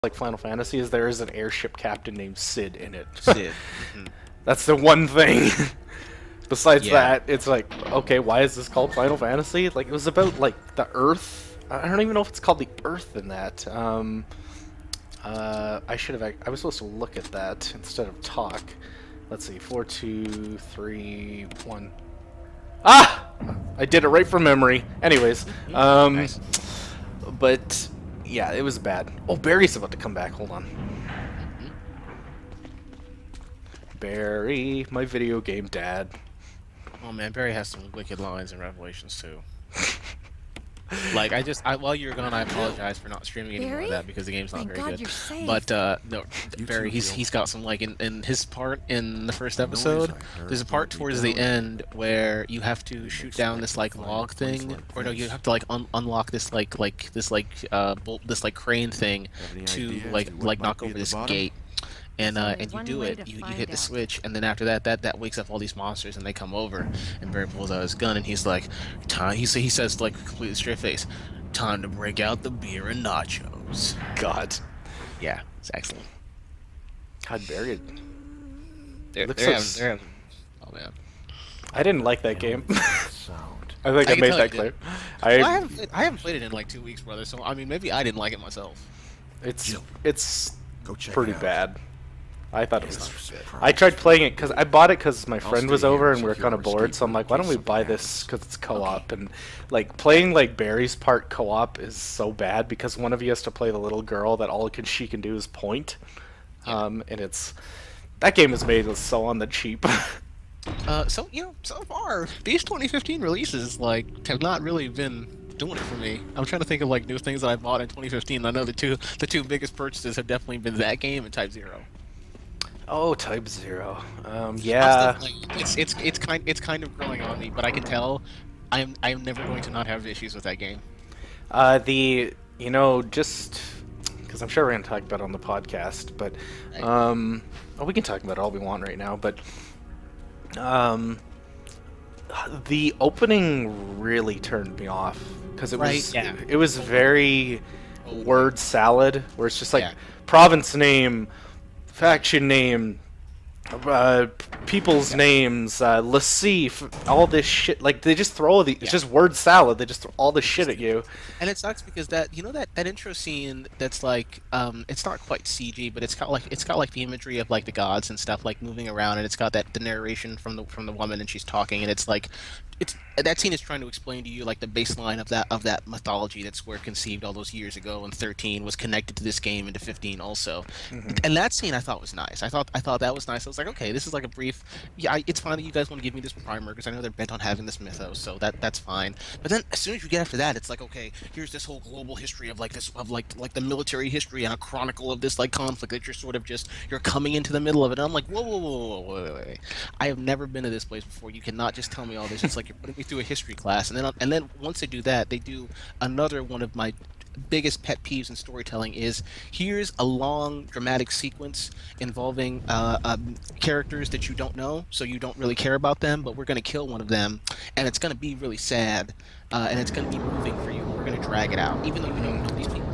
like Final Fantasy is there is an airship captain named Sid in it. Sid. Mhm. That's the one thing. Besides Yeah. that, it's like, okay, why is this called Final Fantasy? Like, it was about, like, the Earth. I don't even know if it's called the Earth in that. I should have... I was supposed to look at that instead of talk. Let's see, 4, 2, 3, 1. Ah! I did it right from memory. Anyways, Nice. but, yeah, it was bad. Oh, Barry's about to come back. Hold on. Mhm. Barry, my video game dad. Oh man, Barry has some wicked lines and revelations too. Like while you were gone, I apologize for not streaming any more of Barry? that because the game's not Thank very God good. you're safe. But no, Barry, he's got some like in his part in the first episode. There's a part towards the end where you have to shoot down this like log thing, or no, you have to like unlock this this crane thing to like knock over this gate. And you do it. You hit the switch, and then after that wakes up all these monsters, and they come over. And Barry pulls out his gun, and he's like, "Time." He says like completely straight face, "Time to break out the beer and nachos." God. Yeah, it's excellent. God, Barry. They're Looks so having, oh man. I didn't like that game. I think I I can made tell that you clear. Well, I haven't played it in like 2 weeks, brother. So I mean, maybe I didn't like it myself. It's Go check pretty it out. bad. I thought it It's was. not good. I tried playing it because I bought it because my friend was stay over here and we were so kind of you'll bored. So I'm like, why don't we escape buy when this because it's co-op and like playing like Barry's part co-op is so bad because one of you has to play the little girl that she can do is point, and it's that game is made so on the cheap. So so far these 2015 releases like have not really been doing it for me. I'm trying to think of like new things that I bought in 2015. I know the two biggest purchases have definitely been that game and Type Zero. Oh, Type Zero. Yeah. Yeah. It's kind of growing on me, but I can tell I am never going to not have issues with that game. Just because I'm sure we're gonna talk about it on the podcast, but we can talk about it all we want right now, but the opening really turned me off because it was very word salad where it's just like Yeah. province name, faction name, people's names, Lassif, all this shit. Like they just throw it's just word salad. They just throw all this shit at you. And it sucks because that intro scene that's like it's not quite CG, but it's got like the imagery of like the gods and stuff like moving around, and it's got the narration from the woman, and she's talking, and it's like that scene is trying to explain to you like the baseline of that mythology that's where conceived all those years ago, and 13 was connected to this game into 15 also. And that scene I thought was nice. I thought that was nice. I was like, okay, this is like a brief. Yeah, it's fine that you guys want to give me this primer because I know they're bent on having this mythos, so that's fine. But then as soon as you get after that, it's like, okay, here's this whole global history of like the military history and a chronicle of this like conflict that you're coming into the middle of it. And I'm like, whoa, wait. I have never been to this place before. You cannot just tell me all this. It's like you're putting me through a history class, and then once they do that, they do another one of my biggest pet peeves in storytelling is here's a long dramatic sequence involving characters that you don't know, so you don't really care about them, but we're going to kill one of them, and it's going to be really sad, and it's going to be moving for you. We're going to drag it out, even though you don't know these people.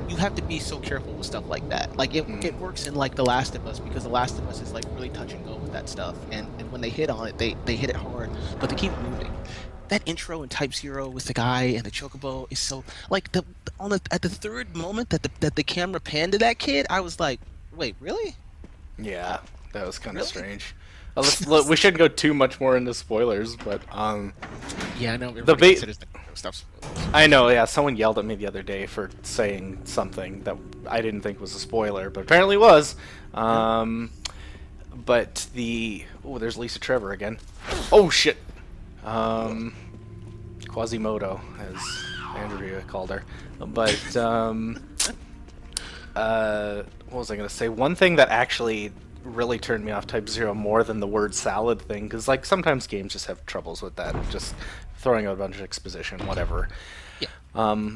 You have to be so careful with stuff like that. Like it works in like The Last of Us because The Last of Us is like really touch and go with that stuff, and when they hit on it, they hit it hard, but they keep moving. That intro in Type Zero with the guy and the chocobo is so like at the third moment that the camera panned to that kid, I was like, wait, really? Yeah, that was kind of Really? strange. We shouldn't go too much more into spoilers, but Yeah, I know everybody considers that stuff spoilers. I know. Yeah, someone yelled at me the other day for saying something that I didn't think was a spoiler, but apparently was. But there's Lisa Trevor again. Oh shit. Quasimodo, as Andrea called her. But what was I gonna say? One thing that actually really turned me off Type Zero more than the word salad thing, because like sometimes games just have troubles with that, just throwing out a bunch of exposition, whatever. Yeah.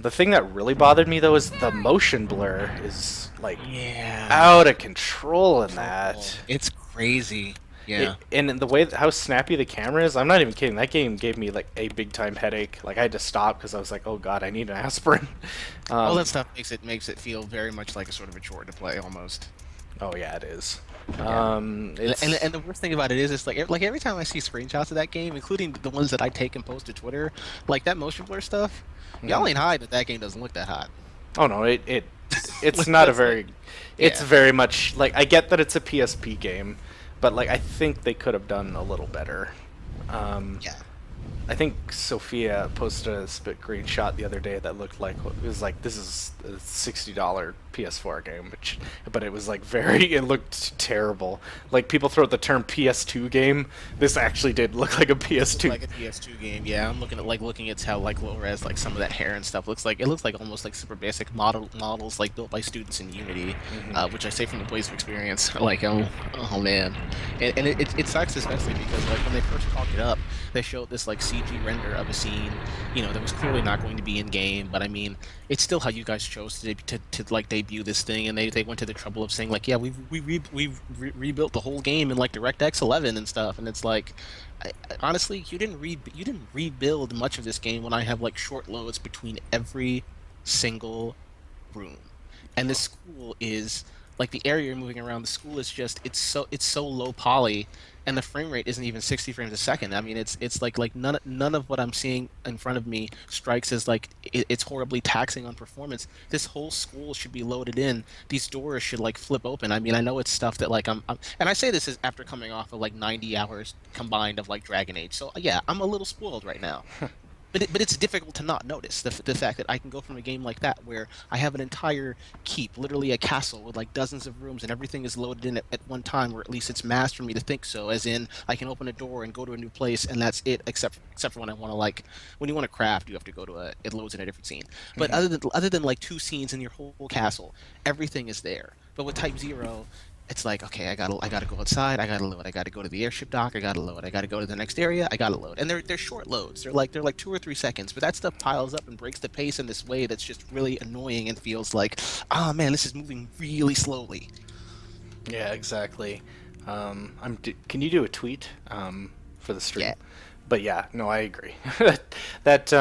The thing that really bothered me though is the motion blur is like Yeah. out of control in that. It's crazy. Yeah. And in the way how snappy the camera is, I'm not even kidding. That game gave me like a big time headache. Like I had to stop because I was like, oh god, I need an aspirin. All that Um, stuff makes it feel very much like a sort of a chore to play almost. oh yeah, it is. Yeah. And It's the worst thing about it is, it's like every time I see screenshots of that game, including the ones that I take and post to Twitter, like that motion blur stuff, y'all mhm. ain't hiding that that game doesn't look that hot. Oh no, it's not a That's like, very. It's yeah, very much like I get that it's a PSP game, but like I think they could have done a little better. Um, yeah. I think Sophia posted a screenshot the other day that looked like it was like this is a $60 PS4 game, but it was like very it looked terrible. Like people throw out the term PS2 game. This actually did look like a It looked PS2. like a PS2 game. Yeah, I'm looking at how like low res like some of that hair and stuff looks like. It looks like almost like super basic models like built by students in Unity, Hmm. which I say from the place of experience. Like oh man, and it sucks especially because like when they first talked it up, they showed this like CG render of a scene, that was clearly not going to be in game. But I mean, it's still how you guys chose to like debut this thing, and they went to the trouble of saying like, yeah, we've rebuilt the whole game in like DirectX 11 and stuff, and it's like, honestly, you didn't rebuild much of this game when I have like short loads between every single room, and this school is like the area you're moving around. The school is just it's so low poly, and the frame rate isn't even 60 frames a second. I mean, it's like none of what I'm seeing in front of me strikes as like it's horribly taxing on performance. This whole school should be loaded in. These doors should like flip open. I mean, I know it's stuff that like and I say this is after coming off of like 90 hours combined of like Dragon Age. So yeah, I'm a little spoiled right now. But it's difficult to not notice the fact that I can go from a game like that where I have an entire keep, literally a castle with like dozens of rooms and everything is loaded in at one time, or at least it's masked for me to think so. As in, I can open a door and go to a new place, and that's it. Except for when I want to like when you want to craft, you have to go to it loads in a different scene. But Hmm. other than like two scenes in your whole castle, everything is there. But with Type Zero, it's like, okay, I gotta go outside, I gotta load, I gotta go to the airship dock, I gotta load, I gotta go to the next area, I gotta load. And they're short loads. They're like 2 or 3 seconds, but that stuff piles up and breaks the pace in this way that's just really annoying and feels like, oh man, this is moving really slowly. Yeah, exactly. Can you do a tweet for the stream? Yeah. But yeah, no, I agree. that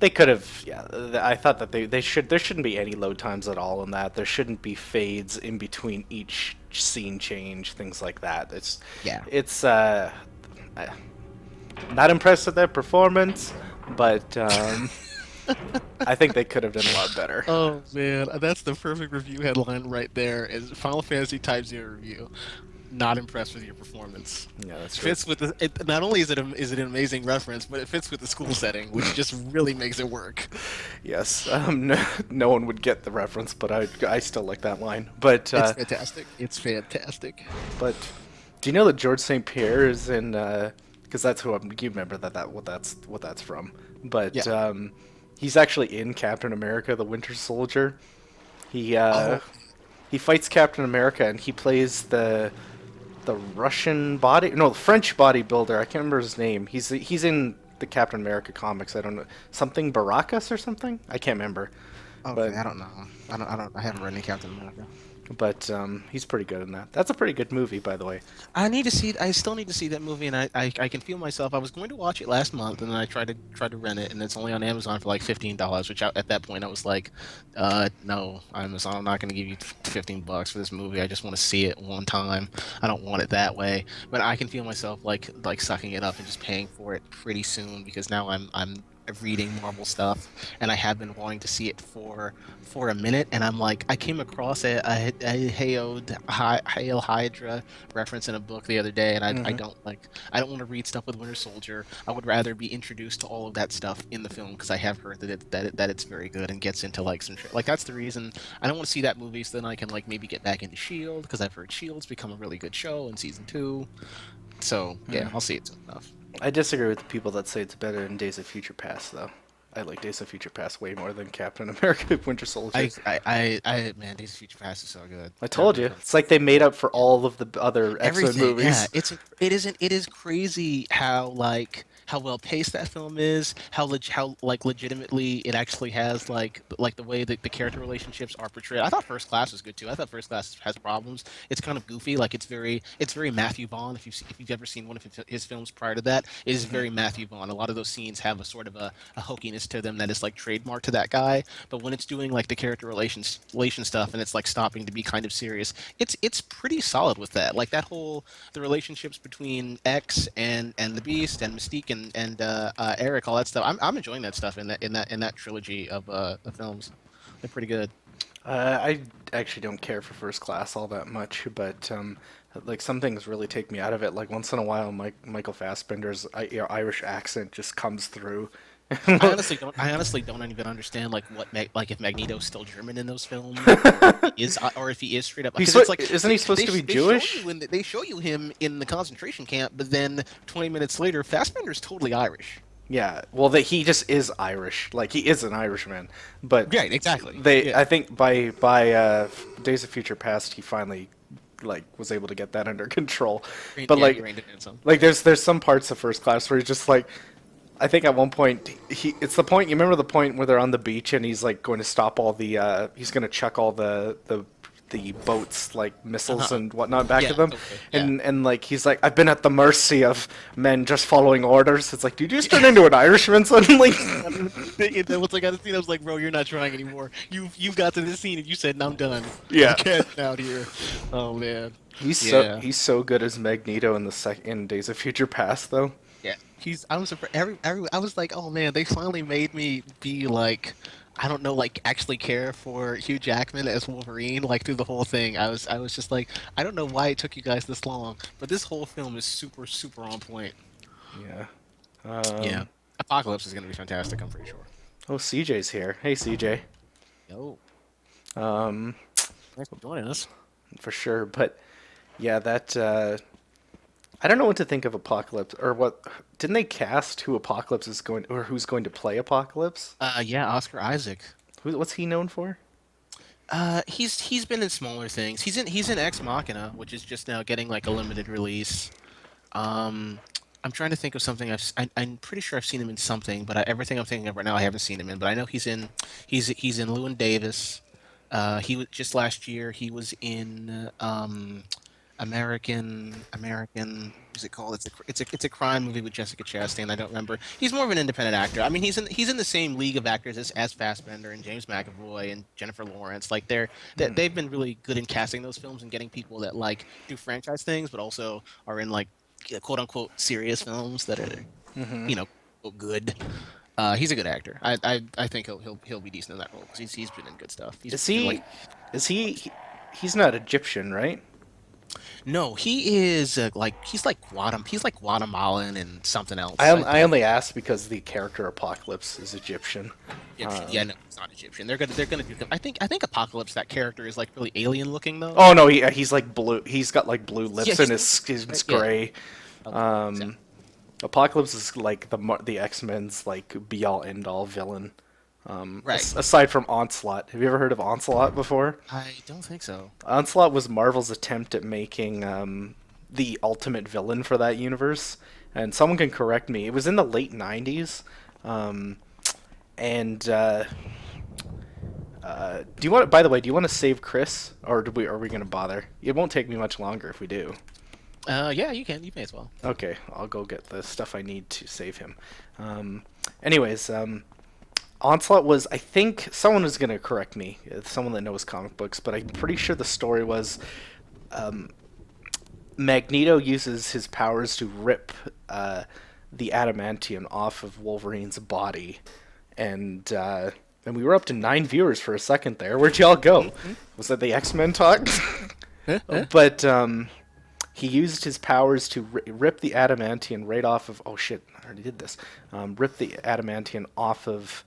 they could have. Yeah, I thought that they should. There shouldn't be any load times at all in that. There shouldn't be fades in between each scene change, things like that. Yeah. It's not impressed with their performance, but I think they could have done a lot better. Oh man, that's the perfect review headline right there. Is Final Fantasy Type Zero review. Not impressed with your performance. Yeah, that's true. Fits with not only is it an amazing reference, but it fits with the school setting, which just really makes it work. Yes, no one would get the reference, but I still like that line. But It's fantastic. It's fantastic. but do you know that George St. Pierre is in? Because that's who you remember what that's from. But Yeah. he's actually in Captain America: The Winter Soldier. He uh, Oh, he fights Captain America, and he plays the Russian body, no, the French bodybuilder. I can't remember his name. He's in the Captain America comics. I don't know, something Baracus or something. I can't remember, okay. but I don't know. I haven't read any Captain America. he's pretty good in that. That's a pretty good movie, by the way. I still need to see that movie, and I can feel myself. I was going to watch it last month, and then I tried to rent it, and it's only on Amazon for like $15. Which at that point I was like, no, Amazon, I'm not going to give you $15 for this movie. I just want to see it one time. I don't want it that way. But I can feel myself like sucking it up and just paying for it pretty soon because now I'm reading Marvel stuff, and I have been wanting to see it for a minute. And I'm like, I came across a Hail Hydra reference in a book the other day, and I Hmm. don't want to read stuff with Winter Soldier. I would rather be introduced to all of that stuff in the film because I have heard that it's very good and gets into like like that's the reason I don't want to see that movie, so then I can like maybe get back into Shield because I've heard Shield's become a really good show in season 2. So yeah, I'll see it soon enough. I disagree with the people that say it's better than Days of Future Past, though. I like Days of Future Past way more than Captain America: Winter Soldier. Man, Days of Future Past is so good. I told you, it's like they made up for all of the other X-Men Everything, yeah. movies. It is crazy how how well paced that film is, how like legitimately it actually has like the way that the character relationships are portrayed. I thought First Class was good too. I thought First Class has problems. It's kind of goofy, like it's very Matthew Vaughn. If you've ever seen one of his films prior to that, it is Hmm. very Matthew Vaughn. A lot of those scenes have a sort of a hokiness to them that is like trademark to that guy. But when it's doing like the character relation stuff and it's like stopping to be kind of serious, it's pretty solid with that. Like that whole the relationships between X and the Beast and Mystique and Eric, all that stuff. I'm enjoying that stuff in that trilogy of films. They're pretty good. I actually don't care for First Class all that much, but like some things really take me out of it. Like once in a while, Michael Fassbender's Irish accent just comes through. I honestly don't even understand like like if Magneto's still German in those films, or if he is straight up because it's like Isn't he supposed to be they show Jewish? you they show you him in the concentration camp, but then 20 minutes later, Fassbender's totally Irish. Yeah, well, that he just is Irish. Like he is an Irishman, but Right, exactly. they, Yeah, I think by Days of Future Past, he finally like was able to get that under control. But yeah, he reined it in some. there's some parts of First Class where he's just like, I think at one point it's the point, you remember the point where they're on the beach and he's like going to stop all the he's going to chuck all the boats like missiles Uh-huh. and whatnot back Yeah, at them, totally. Yeah. and like he's like, I've been at the mercy of men just following orders. It's like, did you just turn into an Irishman suddenly? Once I got the scene, I was like, "Bro, you're not trying anymore. You got to this scene and you said, I'm done. I'm Yeah. casting out here." Oh man. Yeah. He's so good as Magneto in the in Days of Future Past though. Yeah. I was surprised. I was like, "Oh man, they finally made me be like, I don't know, like actually care for Hugh Jackman as Wolverine." Like through the whole thing, I was just like, I don't know why it took you guys this long, but this whole film is super super on point. Yeah. Yeah. Um, Apocalypse is gonna be fantastic. I'm pretty sure. oh, CJ's here. Hey, CJ. Yo, Um, thanks for joining us. for sure. But yeah, that I don't know what to think of Apocalypse, or what. Didn't they cast who Apocalypse is going, or who's going to play Apocalypse? Yeah, Oscar Isaac. What's he known for? He's been in smaller things. He's in Ex Machina, which is just now getting like a limited release. Um, I'm trying to think of something I'm pretty sure I've seen him in something, but everything I'm thinking of right now I haven't seen him in. But I know he's in Llewyn Davis. He was just last year. He was in American. What's it called? It's a crime movie with Jessica Chastain. I don't remember. He's more of an independent actor. I mean, he's in the same league of actors as Fassbender and James McAvoy and Jennifer Lawrence. Like they've been really good in casting those films and getting people that like do franchise things, but also are in like quote unquote serious films that are Hmm. you know good. He's a good actor. I think he'll be decent in that role because he's been in good stuff. He's Is been like he? Is he's not Egyptian, right? no, he is like he's like Guatemalan and something else. I only asked because the character Apocalypse is Egyptian. Egyptian. Yeah, no, it's not Egyptian. They're gonna do. I think Apocalypse. That character is like really alien looking though. Oh no, he's like blue. He's got like blue Yeah, lips and he's his skin's yeah. gray. Okay. Um, Apocalypse is like the X Men's like be all end all villain. Right. Aside from Onslaught, have you ever heard of Onslaught before? I don't think so. Onslaught was Marvel's attempt at making the ultimate villain for that universe, and someone can correct me. It was in the late '90s, um, and do you want? By the way, do you want to save Chris, or are we gonna bother? It won't take me much longer if we do. Yeah, you can. You may as well. Okay, I'll go get the stuff I need to save him. Anyways, Onslaught was, I think, someone is going to correct me, someone that knows comic books, but I'm pretty sure the story was Magneto uses his powers to rip the adamantium off of Wolverine's body, and we were up to 9 viewers for a second there. Where'd y'all go? Was that the X-Men talk? But he used his powers to rip the adamantium right off of. Oh shit! I already did this. Rip the adamantium off of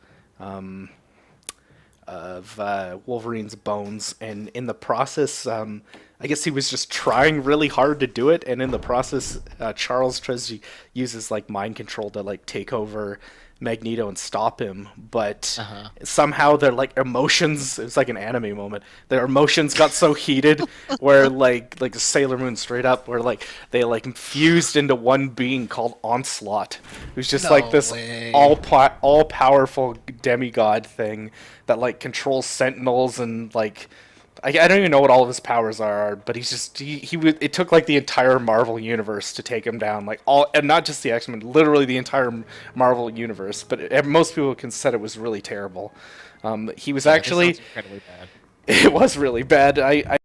Wolverine's bones, and in the process, I guess he was just trying really hard to do it, and in the process, Charles tries to use his like mind control to like take over Magneto and stop him, but Uh-huh. somehow their like emotions, it's like an anime moment. Their emotions got so heated where like Sailor Moon straight up where like they like fused into one being called Onslaught, who's just like No this way. all powerful demigod thing that like controls sentinels and like I don't even know what all of his powers are, but he's just it took like the entire Marvel universe to take him down, like all, and not just the X-Men, literally the entire Marvel universe. But most people said it was really terrible. He was Yeah, this actually sounds incredibly bad. it was really bad. I